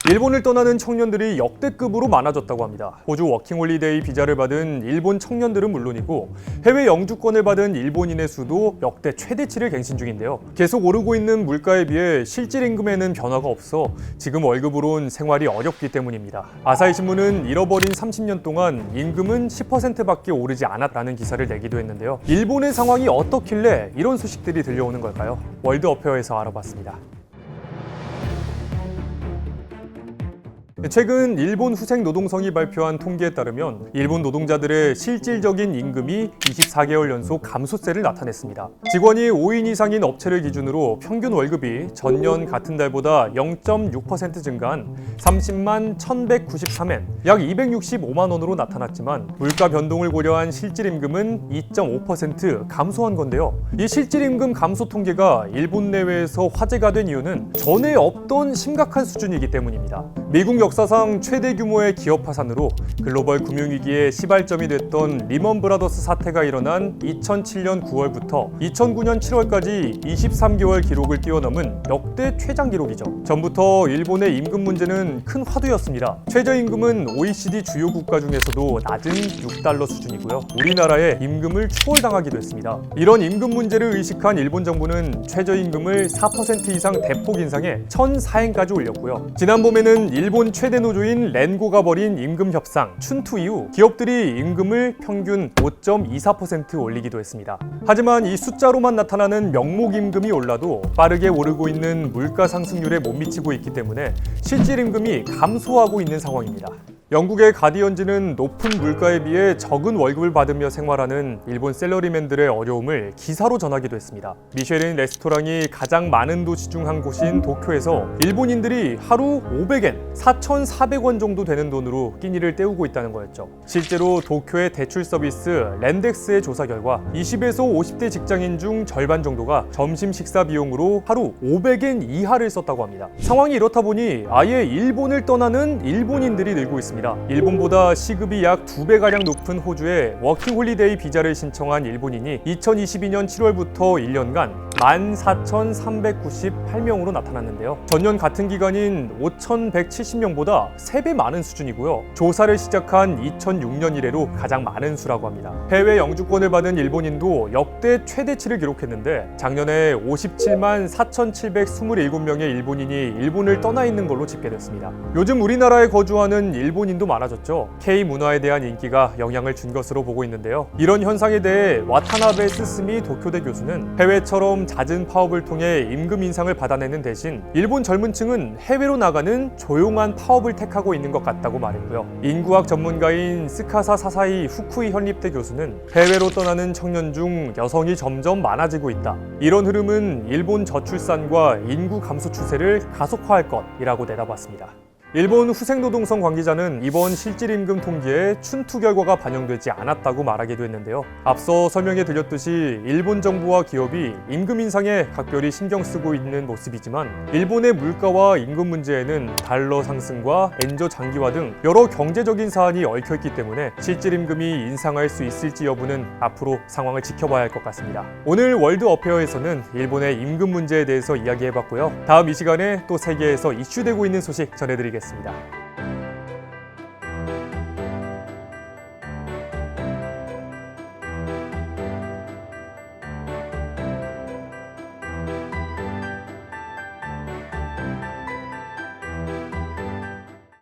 일본을 떠나는 청년들이 역대급으로 많아졌다고 합니다. 호주 워킹홀리데이 비자를 받은 일본 청년들은 물론이고 해외 영주권을 받은 일본인의 수도 역대 최대치를 갱신 중인데요. 계속 오르고 있는 물가에 비해 실질 임금에는 변화가 없어 지금 월급으론 생활이 어렵기 때문입니다. 아사히 신문은 잃어버린 30년 동안 임금은 10%밖에 오르지 않았다는 기사를 내기도 했는데요. 일본의 상황이 어떻길래 이런 소식들이 들려오는 걸까요? 월드어페어에서 알아봤습니다. 최근 일본 후생노동성이 발표한 통계에 따르면 일본 노동자들의 실질적인 임금이 24개월 연속 감소세를 나타냈습니다. 직원이 5인 이상인 업체를 기준으로 평균 월급이 전년 같은 달보다 0.6% 증가한 30만 1,193엔, 약 265만 원으로 나타났지만 물가 변동을 고려한 실질임금은 2.5% 감소한 건데요. 이 실질임금 감소 통계가 일본 내외에서 화제가 된 이유는 전에 없던 심각한 수준이기 때문입니다. 미국 역사상 최대 규모의 기업 파산으로 글로벌 금융위기의 시발점이 됐던 리먼 브라더스 사태가 일어난 2007년 9월부터 2009년 7월까지 23개월 기록을 뛰어넘은 역대 최장 기록이죠. 전부터 일본의 임금 문제는 큰 화두였습니다. 최저임금은 OECD 주요 국가 중에서도 낮은 6달러 수준이고요. 우리나라의 임금을 추월당하기도 했습니다. 이런 임금 문제를 의식한 일본 정부는 최저임금을 4% 이상 대폭 인상해 1,004엔까지 올렸고요. 지난 봄에는 일본 최대 노조인 렌고가 벌인 임금 협상 춘투 이후 기업들이 임금을 평균 5.24% 올리기도 했습니다. 하지만 이 숫자로만 나타나는 명목 임금이 올라도 빠르게 오르고 있는 물가 상승률에 못 미치고 있기 때문에 실질 임금이 감소하고 있는 상황입니다. 영국의 가디언지는 높은 물가에 비해 적은 월급을 받으며 생활하는 일본 셀러리맨들의 어려움을 기사로 전하기도 했습니다. 미쉐린 레스토랑이 가장 많은 도시 중 한 곳인 도쿄에서 일본인들이 하루 500엔, 4,400원 정도 되는 돈으로 끼니를 때우고 있다는 거였죠. 실제로 도쿄의 대출 서비스 랜덱스의 조사 결과 20에서 50대 직장인 중 절반 정도가 점심 식사 비용으로 하루 500엔 이하를 썼다고 합니다. 상황이 이렇다 보니 아예 일본을 떠나는 일본인들이 늘고 있습니다. 일본보다 시급이 약 2배가량 높은 호주에 워킹홀리데이 비자를 신청한 일본인이 2022년 7월부터 1년간 14,398명으로 나타났는데요. 전년 같은 기간인 5,170명보다 3배 많은 수준이고요. 조사를 시작한 2006년 이래로 가장 많은 수라고 합니다. 해외 영주권을 받은 일본인도 역대 최대치를 기록했는데 작년에 57만 4,727명의 일본인이 일본을 떠나 있는 걸로 집계됐습니다. 요즘 우리나라에 거주하는 일본인도 많아졌죠. K-문화에 대한 인기가 영향을 준 것으로 보고 있는데요. 이런 현상에 대해 와타나베 스스미 도쿄대 교수는 해외처럼 잦은 파업을 통해 임금 인상을 받아내는 대신 일본 젊은 층은 해외로 나가는 조용한 파업을 택하고 있는 것 같다고 말했고요. 인구학 전문가인 스카사 사사이 후쿠이 현립대 교수는 해외로 떠나는 청년 중 여성이 점점 많아지고 있다. 이런 흐름은 일본 저출산과 인구 감소 추세를 가속화할 것이라고 내다봤습니다. 일본 후생노동성 관계자는 이번 실질임금 통계에 춘투 결과가 반영되지 않았다고 말하기도 했는데요. 앞서 설명해 드렸듯이 일본 정부와 기업이 임금 인상에 각별히 신경 쓰고 있는 모습이지만 일본의 물가와 임금 문제에는 달러 상승과 엔저 장기화 등 여러 경제적인 사안이 얽혀있기 때문에 실질임금이 인상할 수 있을지 여부는 앞으로 상황을 지켜봐야 할 것 같습니다. 오늘 월드어페어에서는 일본의 임금 문제에 대해서 이야기해봤고요. 다음 이 시간에 또 세계에서 이슈되고 있는 소식 전해드리겠습니다.